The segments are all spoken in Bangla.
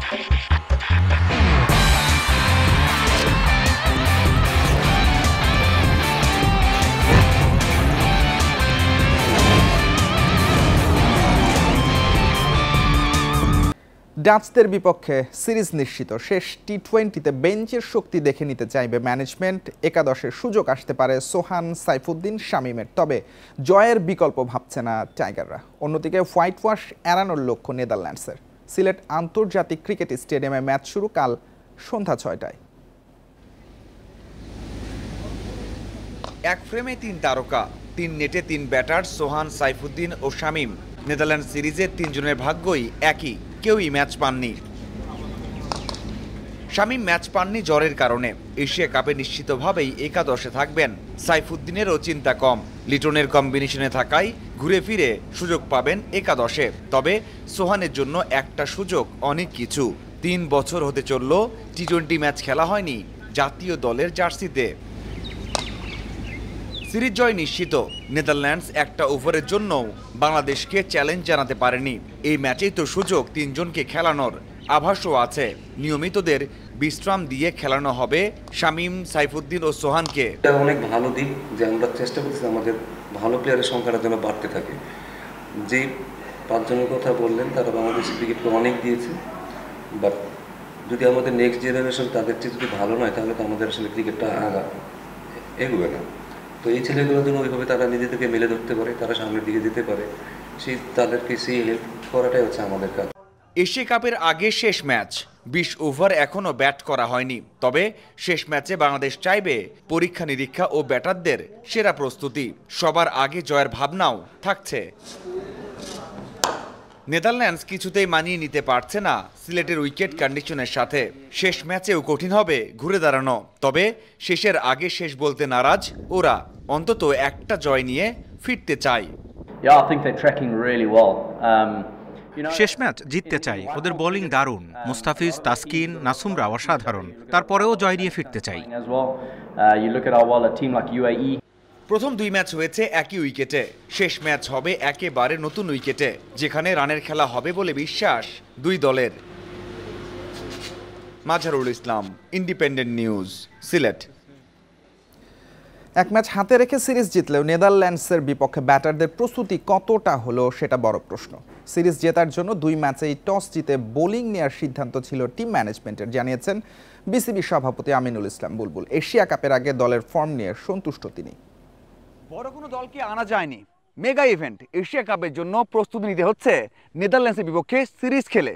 ডাচদের বিপক্ষে সিরিজ নিশ্চিত। শেষ টি-20তে বেঞ্চের শক্তি দেখে নিতে চাইবে ম্যানেজমেন্ট। একাদশের সুযোগ আসতে পারে সোহান, সাইফুদ্দিন, শামীমের। তবে জয়ের বিকল্প ভাবছে না টাইগাররা। অন্যদিকে হোয়াইট ওয়াশ এড়ানোর লক্ষ্য নেদারল্যান্ডসের। সিলেট আন্তর্জাতিক ক্রিকেট স্টেডিয়ামে ম্যাচ শুরু কাল সন্ধ্যা 6টায়। এক ফ্রেমে 3 তারকা, 3 নেটে 3 ব্যাটার সোহান, সাইফুদ্দিন ও শামীম। নেদারল্যান্ড সিরিজের 3 জনের ভাগ্যই একই, কেউই ম্যাচ পাননি। শামীম ম্যাচ পাননি জ্বরের কারণে। এশিয়া কাপে নিশ্চিতভাবেই একাদশে থাকবেন। সাইফুদ্দিনেরও চিন্তা কম, লিটনের কম্বিনেশনে থাকায় ঘুরে ফিরে সুযোগ পাবেন একাদশে। তবে সোহানের জন্য একটা সুযোগ অনেক কিছু। 3 বছর হতে চলল টি-20 ম্যাচ খেলা হয়নি জাতীয় দলের জার্সিতে। সিরিজ জয় নিশ্চিত। নেদারল্যান্ডস একটা ওভারের জন্য বাংলাদেশকে চ্যালেঞ্জ জানাতে পারেনি। এই ম্যাচেই তো সুযোগ 3 জনকে খেলানোর। আভাসও আছে নিয়মিতদের বিশ্রাম দিয়ে খেলানো হবে শামীম, সাইফুদ্দিন ও সোহানকে। এটা অনেক ভালো দিক যে আমরা চেষ্টা করছি আমাদের ভালো প্লেয়ারের সংখ্যাটা যেন বাড়তে থাকে। যে 5 জনের কথা বললেন তারা বাংলাদেশ ক্রিকেটকে অনেক দিয়েছে, বাট যদি আমাদের নেক্সট জেনারেশন তাদের চেয়ে যদি ভালো নয় তাহলে তো আমাদের আসলে ক্রিকেটটা এগোবে না। তো এই ছেলেগুলোর জন্য ওইভাবে তারা নিজেদেরকে মেলে ধরতে পারে, তারা সামনের দিকে যেতে পারে, তাদেরকে সেই হেল্প করাটাই হচ্ছে আমাদের কাজ। এশিয়া কাপের আগে শেষ ম্যাচ, 20 ওভার এখনও ব্যাট করা হয়নি। তবে শেষ ম্যাচে বাংলাদেশ চাইবে পরীক্ষা নিরীক্ষা ও ব্যাটারদের সেরা প্রস্তুতি। সবার আগে জয়ের ভাবনাও থাকছে। নেদারল্যান্ডস কিছুতেই মানিয়ে নিতে পারছে না সিলেটের উইকেট কন্ডিশনের সাথে। শেষ ম্যাচেও কঠিন হবে ঘুরে দাঁড়ানো। তবে শেষের আগে শেষ বলতে নারাজ ওরা। অন্তত একটা জয় নিয়ে ফিরতে চায়। শেষ ম্যাচ জিততে চাই। ওদের বোলিং দারুণ, মুস্তাফিজ, তাসকিন, নাসুমরা অসাধারণ। তারপরেও জয় নিয়ে ফিরতে চাই। প্রথম 2 ম্যাচ হয়েছে একই উইকেটে। শেষ ম্যাচ হবে একেবারে নতুন উইকেটে, যেখানে রানের খেলা হবে বলে বিশ্বাস 2 দলের। Mazharul Islam, independent news, Sylhet. এক ম্যাচ হাতে রেখে সিরিজ জিতলেও নেদারল্যান্ডসের বিপক্ষে ব্যাটারদের প্রস্তুতি কতটা হলো সেটা বড় প্রশ্ন। সিরিজ জেতার জন্য 2 ম্যাচেই টস জিতে বোলিং নেওয়ার সিদ্ধান্ত ছিল টিম ম্যানেজমেন্টের, জানিয়েছেন বিসিবি সভাপতি আমিনুল ইসলাম বুলবুল। এশিয়া কাপের আগে দলের ফর্ম নিয়ে সন্তুষ্ট তিনি। বড় কোনো দলকে আনা যায়নি। মেগা ইভেন্ট এশিয়া কাপের জন্য প্রস্তুতি নিতে হচ্ছে নেদারল্যান্ডসের বিপক্ষে সিরিজ খেলে।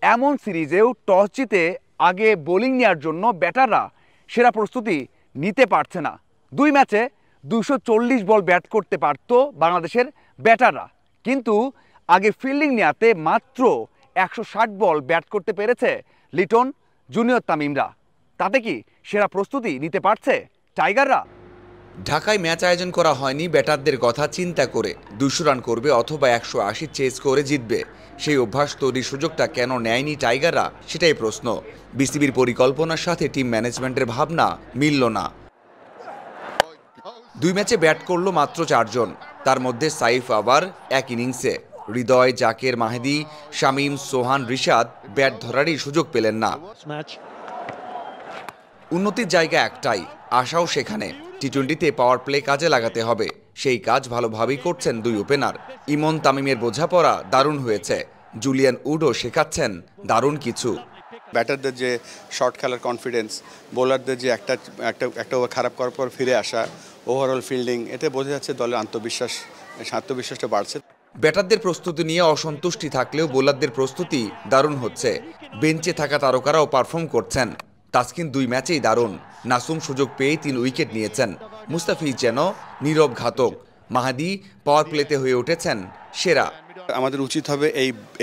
এমন সিরিজেও টস জিতে আগে বোলিং নেওয়ার জন্য ব্যাটাররা সেরা প্রস্তুতি নিতে পারছে না। 2 ম্যাচে 240 বল ব্যাট করতে পারত বাংলাদেশের ব্যাটাররা, কিন্তু আগে ফিল্ডিং নেওয়াতে মাত্র 160 বল ব্যাট করতে পেরেছে লিটন, জুনিয়র তামিমরা। তাতে কি সেরা প্রস্তুতি নিতে পারছে টাইগাররা? ঢাকায় ম্যাচ আয়োজন করা হয়নি ব্যাটারদের কথা চিন্তা করে। 200 রান করবে অথবা 180 চেজ করে জিতবে, সেই অভ্যাস তৈরির সুযোগটা কেন নেয়নি টাইগাররা, সেটাই প্রশ্ন। বিসিবির পরিকল্পনার সাথে টিম ম্যানেজমেন্টের ভাবনা মিলল না। 2 ম্যাচে ব্যাট করলো মাত্র 4 জন, তার মধ্যে সাইফ আবার এক ইনিংসে। হৃদয়, জাকের, মাহেদী, শামীম, সোহান, রিশাদ ব্যাট ধরারই সুযোগ পেলেন না। উন্নতির জায়গা একটাই, আশাও সেখানে। টি-20তে পাওয়ার প্লে কাজে লাগাতে হবে। সেই কাজ ভালোভাবেই করছেন 2 ওপেনার। ইমন, তামিমের বোঝাপড়া দারুণ হয়েছে। জুলিয়ান উডও শেখাচ্ছেন দারুণ কিছু। ব্যাটারদের যে শর্ট খেলার কনফিডেন্স, বোলারদের যে একটা ওভার খারাপ করার পর ফিরে আসা, ওভারঅল ফিল্ডিং, এতে বোঝা যাচ্ছে দলের আত্মবিশ্বাসটা বাড়ছে। ব্যাটারদের প্রস্তুতি নিয়ে অসন্তুষ্টি থাকলেও বোলারদের প্রস্তুতি দারুণ হচ্ছে। বেঞ্চে থাকা তারকারাও পারফর্ম করছেন। তাসকিন 2 ম্যাচেই দারুণ। নাসুম সুযোগ পেয়েই 3 উইকেট নিয়েছেন। মুস্তাফিজ যেন নীরব ঘাতক। মাহাদি পাওয়ার প্লেতে হয়ে উঠেছেন সেরা। আমাদের উচিত হবে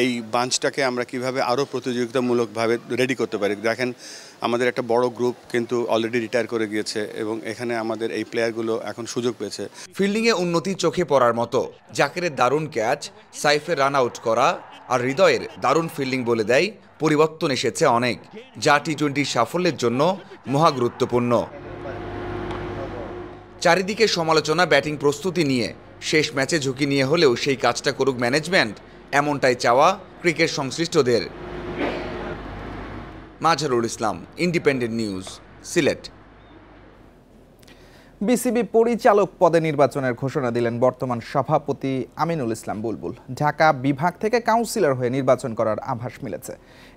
এই বাঞ্চটাকে আমরা কিভাবে আরও প্রতিযোগিতামূলকভাবে রেডি করতে পারি। দেখেন আমাদের একটা বড় গ্রুপ কিন্তু অলরেডি রিটায়ার করে গিয়েছে এবং এখানে আমাদের এই প্লেয়ারগুলো এখন সুযোগ পেয়েছে। ফিল্ডিংয়ে উন্নতি চোখে পড়ার মতো। জাকেরের দারুণ ক্যাচ, সাইফের রান আউট করা আর হৃদয়ের দারুণ ফিল্ডিং বলে দেয় পরিবর্তন এসেছে অনেক, যা টি-20 সাফল্যের জন্য মহা গুরুত্বপূর্ণ। চারিদিকে সমালোচনা ব্যাটিং প্রস্তুতি নিয়ে। শেষ ম্যাচে ঝুঁকি নিয়ে হলেও সেই কাজটা করুক ম্যানেজমেন্ট, এমনটাই চাওয়া ক্রিকেট সংশ্লিষ্টদের। Mazharul Islam, independent news, Sylhet. BCB পরিচালক পদে নির্বাচনের ঘোষণা দিলেন বর্তমান সভাপতি আমিনুল ইসলাম বুলবুল। ঢাকা বিভাগ থেকে কাউন্সিলর হয়ে নির্বাচন করার আভাস মিলেছে।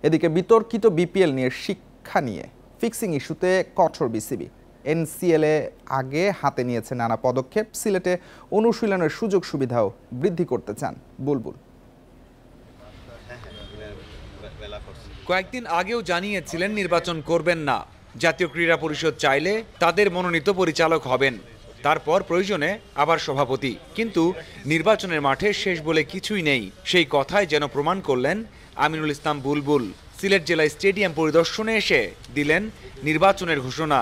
এদিকে বিতর্কিত বিপিএল নিয়ে শিক্ষা নিয়ে ফিক্সিং ইস্যুতে কঠোর বিসিবি। এনসিএল-এ আগে হাতে নিয়েছে নানা পদক্ষেপ। সিলেটে অনুশীলনের সুযোগ সুবিধাও বৃদ্ধি করতে চান বুলবুল। কয়েকদিন আগেও জানিয়েছিলেন নির্বাচন করবেন না। জাতীয় ক্রীড়া পরিষদ চাইলে তাদের মনোনীত পরিচালক হবেন, তারপর প্রয়োজনে আবার সভাপতি। কিন্তু নির্বাচনের মাঠে শেষ বলে কিছুই নেই, সেই কথাই যেন প্রমাণ করলেন আমিনুল ইসলাম বুলবুল। সিলেট জেলা স্টেডিয়াম পরিদর্শনে এসে দিলেন নির্বাচনের ঘোষণা।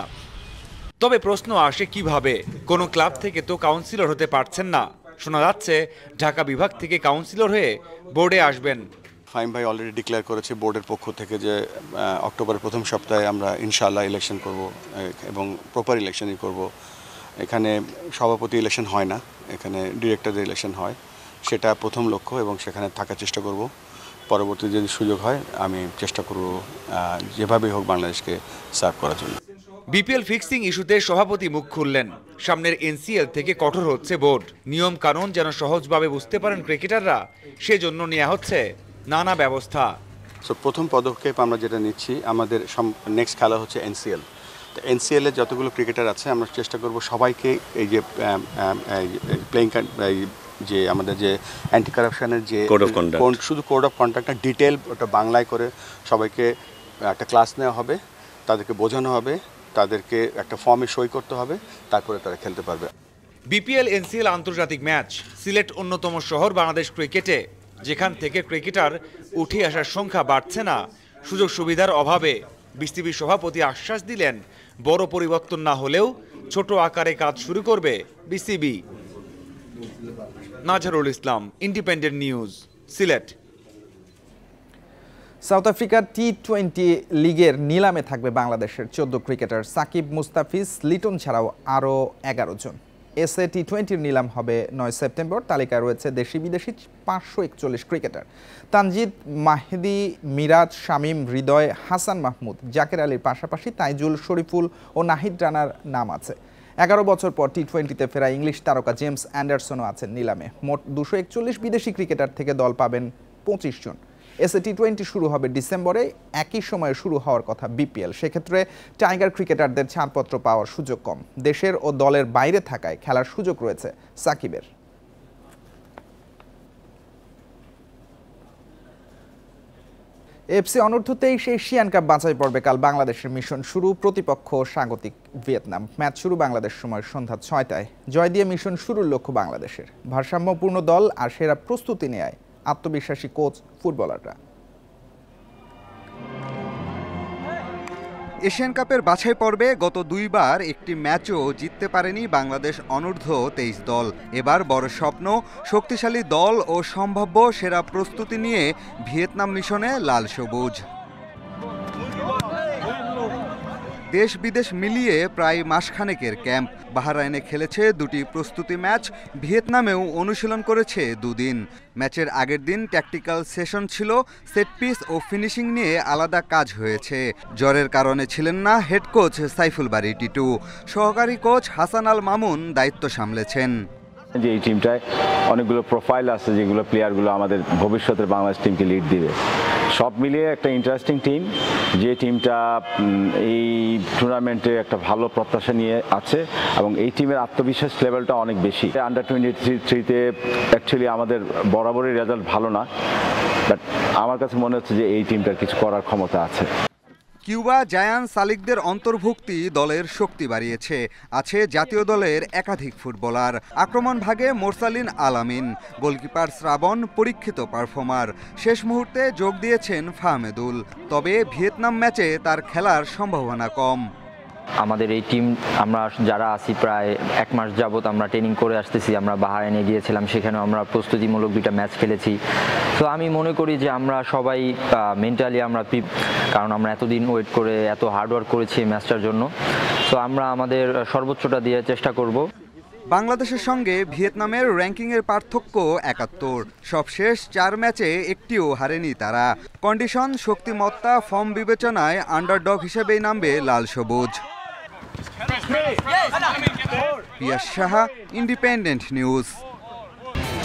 তবে প্রশ্ন আসে কিভাবে? কোনো ক্লাব থেকে তো কাউন্সিলর হতে পারছেন না। শোনা যাচ্ছে ঢাকা বিভাগ থেকে কাউন্সিলর হয়ে বোর্ডে আসবেন। ফাহিম ভাই অলরেডি ডিক্লেয়ার করেছে বোর্ডের পক্ষ থেকে যে অক্টোবরের প্রথম সপ্তাহে আমরা ইনশাআল্লাহ ইলেকশন করব এবং প্রপার ইলেকশনই করব। এখানে সভাপতি ইলেকশন হয় না, এখানে ডিরেক্টরদের ইলেকশন হয়। সেটা প্রথম লক্ষ্য এবং সেখানে থাকার চেষ্টা করব। পরবর্তী যদি সুযোগ হয় আমি চেষ্টা করব যেভাবেই হোক বাংলাদেশকে সার্ভ করার জন্য। বিপিএল ফিক্সিং ইস্যুতে সভাপতি মুখ খুললেন। সামনের এনসিএল থেকে কঠোর হচ্ছে বোর্ড। নিয়ম কানুন যেন সহজভাবে বুঝতে পারেন ক্রিকেটাররা, সেজন্য নেওয়া হচ্ছে নানা ব্যবস্থা। প্রথম পদক্ষেপ আমরা যেটা নিচ্ছি, আমাদের নেক্সট খেলা হচ্ছে এনসিএল। তো এনসিএল এর যতগুলো ক্রিকেটার আছে আমরা চেষ্টা করব সবাইকে এই যে প্লেইং যে আমাদের যে অ্যান্টি কারাপশনের যে শুধু কোড অফ কন্ডাক্ট না, ডিটেল ওটা বাংলায় করে সবাইকে একটা ক্লাস নেওয়া হবে, তাদেরকে বোঝানো হবে, তাদেরকে একটা ফর্মে সই করতে হবে, তারপরে তারা খেলতে পারবে। বিপিএল এনসিএল আন্তর্জাতিক ম্যাচ। সিলেট অন্যতম শহর বাংলাদেশ ক্রিকেটে, যেখান থেকে ক্রিকেটার উঠে আসার সংখ্যা বাড়ছে না সুযোগ সুবিধার অভাবে। বিসিবি সভাপতি আশ্বাস দিলেন বড় পরিবর্তন না হলেও ছোট আকারে কাজ শুরু করবে BCB. Mazharul Islam, independent news, Sylhet. South আফ্রিকার টি-20 লিগের নিলামে থাকবে বাংলাদেশের 14 ক্রিকেটার। সাকিব, মুস্তাফিজ, লিটন ছাড়াও আরও 11 জন। এসএ টি-20-র নিলাম হবে 9 সেপ্টেম্বর। তালিকায় রয়েছে দেশি বিদেশি 541 ক্রিকেটার। তানজিদ, মাহদি, মিরাজ, শামীম, হৃদয়, হাসান মাহমুদ, জাকের আলীর পাশাপাশি তাইজুল, শরীফুল ও নাহিদ রানার নাম আছে। 11 বছর পর টি-20-তে ফেরা ইংলিশ তারকা জেমস অ্যান্ডারসনও আছেন নিলামে। মোট 241 বিদেশি ক্রিকেটার থেকে দল পাবেন 25 জন। এসএ টি-20 শুরু হবে ডিসেম্বরে, একই সময়ে শুরু হওয়ার কথা বিপিএল। সেক্ষেত্রে টাইগার ক্রিকেটারদের ছাড়পত্র পাওয়ার সুযোগ কম। দেশের ও দলের বাইরে থাকায় খেলার সুযোগ রয়েছে সাকিবের। এফসি অনূর্ধ্ব-23 এশিয়ান কাপ বাছাই পর্বে কাল বাংলাদেশের মিশন শুরু। প্রতিপক্ষ স্বাগতিক ভিয়েতনাম। ম্যাচ শুরু বাংলাদেশ সময় সন্ধ্যা 6টায়। জয় দিয়ে মিশন শুরুর লক্ষ্য বাংলাদেশের। ভারসাম্যপূর্ণ দল আর সেরা প্রস্তুতি নেয় আত্মবিশ্বাসী কোচ, ফুটবলাররা। এশিয়ান কাপের বাছাই পর্বে গত দুইবার একটি ম্যাচও জিততে পারেনি বাংলাদেশ অনূর্ধ্ব-23 দল। এবার বড় স্বপ্ন, শক্তিশালী দল ও সম্ভাব্য সেরা প্রস্তুতি নিয়ে ভিয়েতনাম মিশনে লাল সবুজ। দেশ বিদেশ মিলিয়ে প্রায় মাসখানেকের ক্যাম্প। বাহরাইনে খেলেছে 2টি প্রস্তুতি ম্যাচ, ভিয়েতনামেও অনুশীলন করেছে 2 দিন। ম্যাচের আগের দিন ট্যাকটিক্যাল সেশন ছিল, সেট পিস ও ফিনিশিং নিয়ে আলাদা কাজ হয়েছে। জ্বরের কারণে ছিলেন না হেড কোচ সাইফুল বারী টিটু। সহকারী কোচ হাসান আল মামুন দায়িত্ব সামলেছেন। যে এই টিমটায় অনেকগুলো প্রোফাইল আছে, যেগুলো প্লেয়ারগুলো আমাদের ভবিষ্যতের বাংলাদেশ টিমকে লিড দিবে। সব মিলিয়ে একটা ইন্টারেস্টিং টিম, যে টিমটা এই টুর্নামেন্টে একটা ভালো প্রত্যাশা নিয়ে আছে এবং এই টিমের আত্মবিশ্বাস লেভেলটা অনেক বেশি। আন্ডার-23-তে অ্যাকচুয়ালি আমাদের বরাবরই রেজাল্ট ভালো না, বাট আমার কাছে মনে হচ্ছে যে এই টিমটার কিছু করার ক্ষমতা আছে। কিউবা জায়ান্ট সালিকদের অন্তর্ভুক্তি দলের শক্তি বাড়িয়েছে। আছে জাতীয় দলের একাধিক ফুটবলার। আক্রমণ ভাগে মোরসালিন আলামিন, গোলকিপার শ্রাবণ পরীক্ষিত পারফর্মার। শেষ মুহূর্তে যোগ দিয়েছেন ফাহমেদুল। তবে ভিয়েতনাম ম্যাচে তার খেলার সম্ভাবনা কম। আমাদের এই টিম আমরা যারা আছি প্রায় 1 মাস যাবত আমরা ট্রেনিং করে আসতেছি। আমরা বাহরাইনে গিয়েছিলাম, সেখানেও আমরা প্রস্তুতিমূলক 2টা ম্যাচ খেলেছি। তো আমি মনে করি যে আমরা সবাই মেন্টালি আমরা কারণ আমরা এতদিন ওয়েট করে এত হার্ডওয়ার্ক করেছি ম্যাচটার জন্য। তো আমরা আমাদের সর্বোচ্চটা দিয়ে চেষ্টা করব। বাংলাদেশের সঙ্গে ভিয়েতনামের র্যাঙ্কিংয়ের পার্থক্য ৭১। সবশেষ ৪ ম্যাচে একটিও হারেনি তারা। কন্ডিশন, শক্তিমত্তা, ফর্ম বিবেচনায় আন্ডারডগ হিসেবেই নামবে লাল সবুজ। পিয়াস সাহা, ইন্ডিপেন্ডেন্ট নিউজ।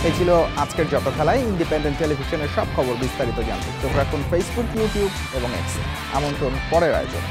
এই ছিল আজকের যত খেলায়। ইন্ডিপেন্ডেন্ট টেলিভিশনের সব খবর বিস্তারিত জানতে চোখ রাখুন ফেসবুক, ইউটিউব এবং এক্সে। আমন্ত্রণ পরের আয়োজন।